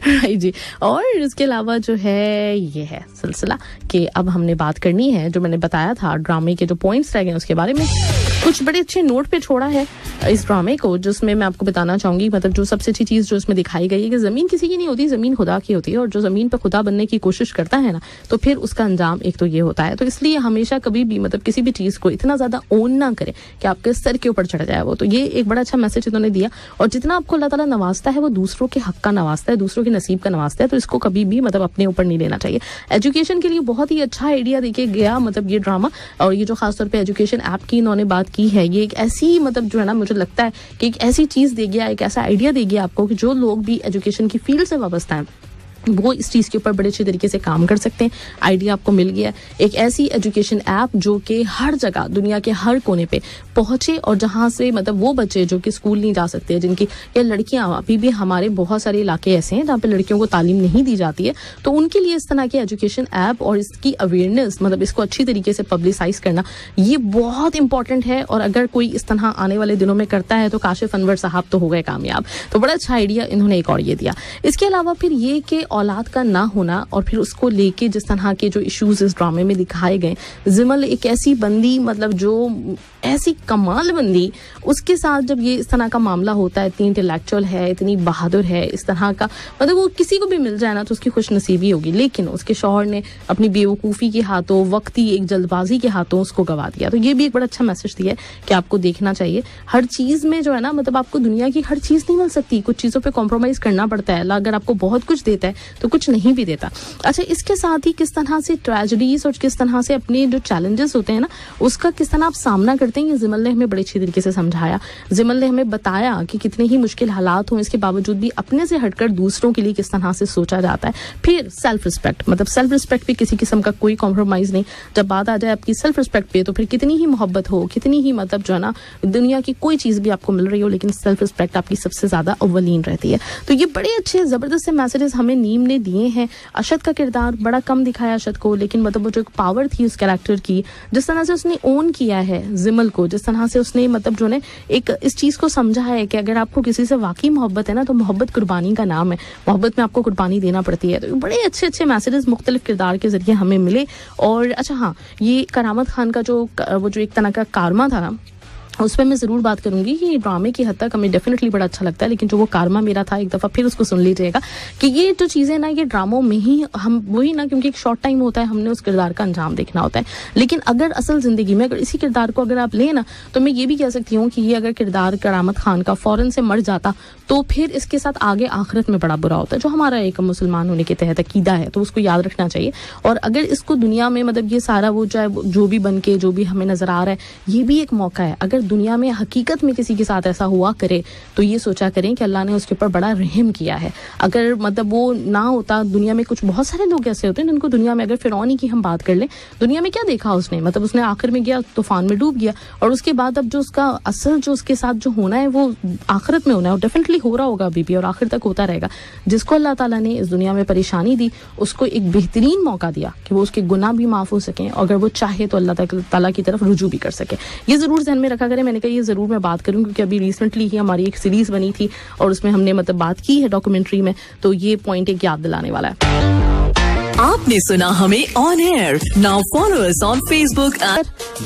राइट जी। और इसके अलावा जो है ये है सिलसिला कि अब हमने बात करनी है, जो मैंने बताया था ड्रामे के जो पॉइंट्स रह गए उसके बारे में। कुछ बड़े अच्छे नोट पे छोड़ा है इस ड्रामे को, जिसमें मैं आपको बताना चाहूंगी, मतलब जो सबसे अच्छी चीज जो इसमें दिखाई गई है कि जमीन किसी की नहीं होती, जमीन खुदा की होती है, और जो जमीन पर खुदा बनने की कोशिश करता है ना, तो फिर उसका अंजाम एक तो ये होता है। तो इसलिए हमेशा कभी भी मतलब किसी भी चीज को इतना ज्यादा ओन ना करें कि आपके सर के ऊपर चढ़ जाए वो। तो ये एक बड़ा अच्छा मैसेज इन्होंने दिया, और जितना आपको अल्लाह ताला नवाजता है वो दूसरों के हक का नवाजता है, दूसरों के नसीब का नवाजता है, तो इसको कभी भी मतलब अपने ऊपर नहीं लेना चाहिए। एजुकेशन के लिए बहुत ही अच्छा आइडिया देके गया मतलब ये ड्रामा, और ये जो खासतौर पे एजुकेशन ऐप की इन्होंने बात की है, ये एक ऐसी मतलब जो है ना मुझे लगता है कि एक ऐसी चीज दे गया, एक ऐसा आइडिया दे गया आपको कि जो लोग भी एजुकेशन की फील्ड से वाबस्ता हैं वो इस चीज़ के ऊपर बड़े अच्छे तरीके से काम कर सकते हैं। आइडिया आपको मिल गया, एक ऐसी एजुकेशन ऐप जो कि हर जगह दुनिया के हर कोने पे पहुंचे, और जहां से मतलब वो बच्चे जो कि स्कूल नहीं जा सकते, जिनकी या लड़कियां, अभी भी हमारे बहुत सारे इलाके ऐसे हैं जहाँ पे लड़कियों को तालीम नहीं दी जाती है, तो उनके लिए इस तरह की एजुकेशन ऐप और इसकी अवेयरनेस, मतलब इसको अच्छी तरीके से पब्लिसाइज करना, ये बहुत इंपॉर्टेंट है। और अगर कोई इस तरह आने वाले दिनों में करता है तो काशिफ अनवर साहब तो हो गए कामयाब। तो बड़ा अच्छा आइडिया इन्होंने एक और ये दिया। इसके अलावा फिर ये कि औलाद का ना होना, और फिर उसको लेके जिस तरह के जो इश्यूज इस ड्रामे में दिखाए गए, जिमल एक ऐसी बंदी, मतलब जो ऐसी कमाल बंदी, उसके साथ जब ये इस तरह का मामला होता है, इतनी इंटेलेक्चुअल है, इतनी बहादुर है, इस तरह का मतलब वो किसी को भी मिल जाए ना तो उसकी खुशनसीबी होगी, लेकिन उसके शौहर ने अपनी बेवकूफ़ी के हाथों, वक्ती एक जल्दबाजी के हाथों उसको गवा दिया। तो ये भी एक बड़ा अच्छा मैसेज दिया है कि आपको देखना चाहिए हर चीज़ में जो है ना, मतलब आपको दुनिया की हर चीज़ नहीं मिल सकती, कुछ चीज़ों पर कॉम्प्रोमाइज़ करना पड़ता है। अगर आपको बहुत कुछ देता है तो कुछ नहीं भी देता। अच्छा, इसके साथ ही किस तरह से ट्रेजेडीज और किस तरह से अपने जो चैलेंजेस होते हैं ना, उसका किस तरह आप सामना करते हैं, ये जिमल ने हमें बड़े अच्छी तरीके से समझाया। जिमल ने हमें बताया कि कितने ही मुश्किल हालात हों, इसके बावजूद भी अपने से हटकर दूसरों के लिए किस तरह से सोचा जाता है। फिर सेल्फ रिस्पेक्ट, मतलब सेल्फ रिस्पेक्ट पे किसी किस्म का कोई कॉम्प्रोमाइज नहीं। जब बात आ जाए आपकी सेल्फ रिस्पेक्ट पे, तो फिर कितनी ही मोहब्बत हो, कितनी ही मतलब जो है ना दुनिया की कोई चीज़ भी आपको मिल रही हो, लेकिन सेल्फ रिस्पेक्ट आपकी सबसे ज़्यादा अव्वलीन रहती है। तो ये बड़े अच्छे ज़बरदस्त से मैसेजेस हमें नीम ने दिए हैं। अशद का किरदार बड़ा कम दिखाया अशद को, लेकिन मतलब वो जो एक पावर थी उस कैरेक्टर की, जिस तरह से उसने ओन किया है जिमल को, जिस तरह से उसने मतलब जो ने एक इस चीज़ को समझा है कि अगर आपको किसी से वाकई मोहब्बत है ना, तो मोहब्बत कुर्बानी का नाम है, मोहब्बत में आपको कुर्बानी देना पड़ती है। तो बड़े अच्छे अच्छे मैसेजेस मुख्तलिफ किरदार के जरिए हमें मिले। और अच्छा हाँ, ये करामत खान का वो जो एक तरह का कारमा था ना, उस पर मैं ज़रूर बात करूंगी कि ड्रामे की हद तक हमें डेफिनेटली बड़ा अच्छा लगता है, लेकिन जो वो कारमा मेरा था, एक दफ़ा फिर उसको सुन लीजिएगा कि ये जो चीज़ें ना, ये ड्रामों में ही हम वही ना, क्योंकि एक शॉर्ट टाइम होता है, हमने उस किरदार का अंजाम देखना होता है। लेकिन अगर असल ज़िंदगी में अगर इसी किरदार को अगर आप लें ना, तो मैं ये भी कह सकती हूँ कि ये अगर किरदार करामत खान का फ़ौरन से मर जाता, तो फिर इसके साथ आगे आखिरत में बड़ा बुरा होता है, जो हमारा एक मुसलमान होने के तहत अकीदा है, तो उसको याद रखना चाहिए। और अगर इसको दुनिया में मतलब ये सारा वो चाहे जो भी बन के जो भी हमें नज़र आ रहा है, ये भी एक मौका है। अगर दुनिया में हकीकत में किसी के साथ ऐसा हुआ करे, तो ये सोचा करें कि अल्लाह ने उसके ऊपर बड़ा रहम किया है। अगर मतलब वो ना होता, दुनिया में कुछ बहुत सारे लोग ऐसे होते हैं जिनको दुनिया में, अगर फिरौनी की हम बात कर लें, दुनिया में क्या देखा उसने, मतलब उसने आखिर में गया तूफान में डूब गया, और उसके बाद अब जो उसका असल जो उसके साथ जो होना है वो आखिरत में होना है, और डेफिनेटली हो रहा होगा अभी भी और आखिर तक होता रहेगा। जिसको अल्लाह ताला ने इस दुनिया में परेशानी दी, उसको एक बेहतरीन मौका दिया कि वो उसके गुनाह भी माफ़ हो सकें, अगर वो चाहे तो अल्लाह ताला की तरफ रुजू भी कर सके। ये ज़रूर ध्यान में रखा करें। मैंने कहा ये ज़रूर मैं बात करूँ, क्योंकि अभी रिसेंटली ही हमारी एक सीरीज़ बनी थी और उसमें हमने मतलब बात की है डॉक्यूमेंट्री में, तो ये पॉइंट एक याद दिलाने वाला है। आपने सुना हमें on air. Now follow us on Facebook.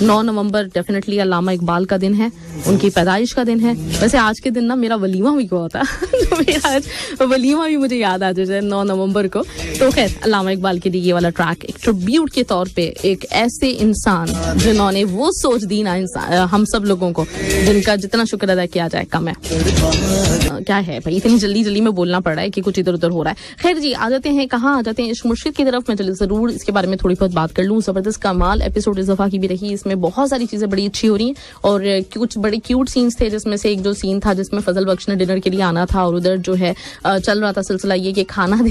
9 नवंबर डेफिनेटली अल्लामा इकबाल का दिन है, उनकी पैदाइश का दिन है। वैसे आज के दिन ना मेरा वलीमा भी हुआ था तो मेरा आज वलीमा भी मुझे याद आ जाए 9 नवंबर को। तो खैर, अल्लामा इकबाल के लिए ये वाला ट्रैक एक ट्रिब्यूट के तौर पे एक ऐसे इंसान जिन्होंने वो सोच दी ना हम सब लोगों को, जिनका जितना शुक्र अदा किया जाए कम है। क्या है भाई, इतनी जल्दी जल्दी में बोलना पड़ रहा है कि कुछ इधर उधर हो रहा है। खैर जी, आ जाते हैं कहाँ, आ जाते हैं इश्क मुर्शिद की तरफ। मैं चलिए ज़रूर इसके बारे में थोड़ी बहुत बात कर लूँ। ज़बरदस्त कमाल एपिसोड इस दफ़ा की भी रही, इसमें बहुत सारी चीज़ें बड़ी अच्छी हो रही हैं और कुछ बड़े क्यूट सीन्स थे, जिसमें से एक जो सीन था जिसमें फजल बख्श ने डिनर के लिए आना था और उधर जो है चल रहा था सिलसिला ये कि खाना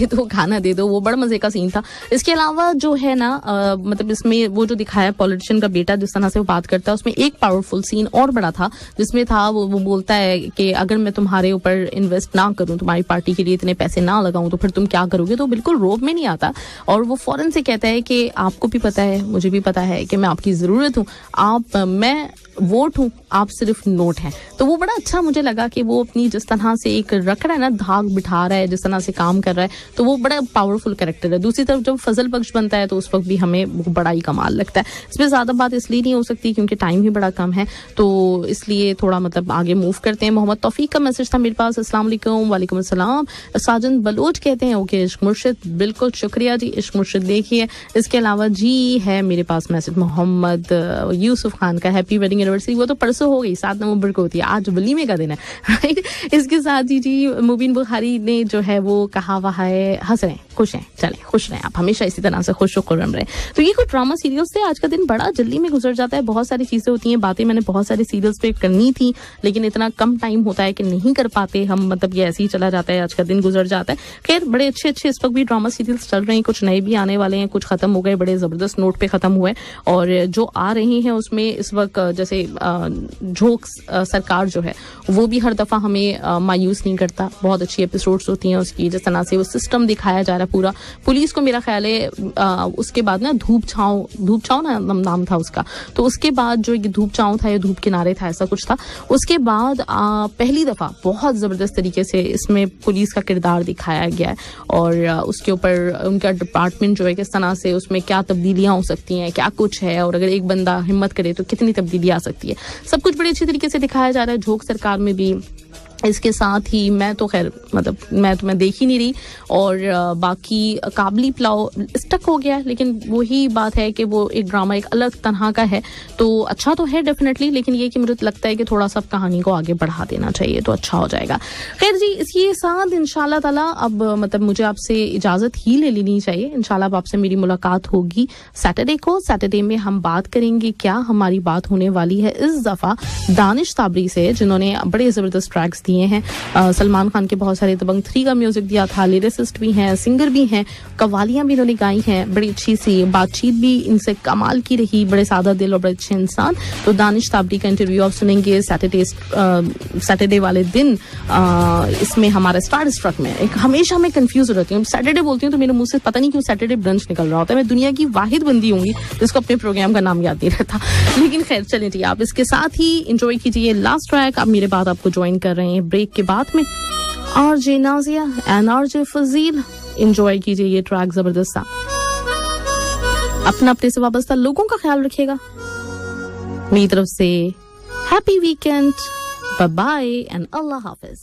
दे दो, वो बड़ा मज़े का सीन था। इसके अलावा जो है ना मतलब इसमें वो जो दिखाया पॉलिटिशियन का बेटा जिस तरह से वो बात करता है, उसमें एक पावरफुल सीन और बड़ा था जिसमें था वो बोलता है कि अगर मैं तुम्हारे ऊपर इन्वेस्ट ना करूं, तुम्हारी पार्टी के लिए इतने पैसे ना लगाऊं, तो फिर तुम क्या करोगे। तो बिल्कुल रोब में नहीं आता और वो फौरन से कहता है कि आपको भी पता है, मुझे भी पता है कि मैं आपकी ज़रूरत हूँ, मैं वोट हूँ, आप सिर्फ नोट हैं। तो वो बड़ा अच्छा मुझे लगा कि वो अपनी जिस तरह से एक रख रहा है ना, धाक बिठा रहा है, जिस तरह से काम कर रहा है, तो वो बड़ा पावरफुल कैरेक्टर है। दूसरी तरफ जब फजल बख्श बनता है तो उस वक्त भी हमें वो बड़ा ही कमाल लगता है। इसमें ज़्यादा बात इसलिए नहीं हो सकती क्योंकि टाइम ही बड़ा कम है, तो इसलिए थोड़ा मतलब आगे मूव करते हैं। मोहम्मद तौफीक का मैसेज था मेरे पास, अस्सलाम वालेकुम। वालेकुम अस्सलाम। साजन बलोच कहते हैं ओके इश्क मुर्शिद, बिल्कुल शुक्रिया जी, इश्क मुर्शिद देखिए। इसके अलावा जी है मेरे पास मैसेज मोहम्मद यूसुफ खान का, हैप्पी वेडिंग एनिवर्सरी। वो तो परसों हो गई, 7 नवंबर को होती है, आज वलीमे का दिन है, राइट। इसके साथ जी मुबीन बुखारी ने जो है वो कहा हुआ है हंस रहे हैं, खुश हैं, चले खुश रहें आप, हमेशा इसी तरह से खुश खुर्रम रहे। तो ये कुछ ड्रामा सीरियल्स थे। आज का दिन बड़ा जल्दी में गुजर जाता है, बहुत सारी चीज़ें होती हैं, बातें मैंने बहुत सारे सीरियल्स पे करनी थी लेकिन इतना कम टाइम होता है कि नहीं कर पाते हम, मतलब ये ऐसे ही चला जाता है, आज का दिन गुजर जाता है। खैर बड़े अच्छे अच्छे इस वक्त भी ड्रामा सीरियल्स चल रहे हैं, कुछ नए भी आने वाले हैं, कुछ खत्म हो गए, बड़े ज़बरदस्त नोट पे खत्म हुए, और जो आ रही हैं उसमें इस वक्त जैसे झोंक सरकार जो है वो भी हर दफ़ा हमें मायूस नहीं करता, बहुत अच्छी एपिसोड्स होती हैं उसकी, जिस तरह से वो सिस्टम दिखाया जा रहा है पूरा। पुलिस को मेरा ख्याल है उसके बाद ना धूप छाँव ना नाम था उसका, तो उसके बाद जो धूप छाँव था या धूप किनारे था ऐसा कुछ था, उसके बाद पहली दफ़ा बहुत ज़बरदस्त तरीके से इसमें पुलिस का किरदार दिखाया गया है और उसके ऊपर उनका डिपार्टमेंट जो है किस तरह से उसमें क्या तब्दीलियाँ हो सकती हैं, क्या कुछ है, और अगर एक बंदा हिम्मत करे तो कितनी तब्दीली आ सकती है, सब कुछ बड़े अच्छी तरीके से दिखाया जा रहा है झोंक सरकार में भी। इसके साथ ही मैं तो खैर मतलब मैं देख ही नहीं रही, और बाकी काबली पुलाव स्टक हो गया, लेकिन वही बात है कि वो एक ड्रामा एक अलग तरह का है, तो अच्छा तो है डेफिनेटली, लेकिन ये कि मुझे लगता है कि थोड़ा सा कहानी को आगे बढ़ा देना चाहिए तो अच्छा हो जाएगा। खैर जी, इसके साथ इंशाल्लाह ताला अब मतलब मुझे आपसे इजाज़त ही ले लेनी चाहिए। इंशाल्लाह अब आपसे मेरी मुलाकात होगी सैटरडे को। सैटरडे में हम बात करेंगे, क्या हमारी बात होने वाली है इस दफ़ा दानिश ताबरी से, जिन्होंने बड़े ज़बरदस्त ट्रैक्स दिए हैं। सलमान खान के बहुत सारे, दबंग 3 का म्यूजिक दिया था, लिरिसिस्ट भी हैं, सिंगर भी हैं, कव्वालियां भी इन्होंने गाई हैं, बड़ी अच्छी सी बातचीत भी इनसे कमाल की रही, बड़े सादा दिल और बड़े अच्छे इंसान। तो दानिश ताबरी का इंटरव्यू आप सुनेंगे सैटरडे वाले दिन। इसमें हमारा स्टार स्ट्रक में एक हमेशा मैं कंफ्यूज हो जाती हूँ, सैटरडे बोलती हूँ तो मेरे मुंह से पता नहीं क्यों सैटरडे ब्रंच निकल रहा होता है। मैं दुनिया की वाहिद बंदी होंगी जिसको अपने प्रोग्राम का नाम याद नहीं रहता, लेकिन खैर चलें जी, आप इसके साथ ही एंजॉय कीजिए लास्ट ट्रैक। अब मेरे बाद आपको ज्वाइन कर रहे हैं ब्रेक के बाद में RJ Nazia and RJ Fazil. Enjoy कीजिए ये ट्रैक जबरदस्त सा। अपने से वाबस्ता लोगों का ख्याल रखिएगा। मेरी तरफ से happy weekend, bye bye and अल्लाह हाफिज।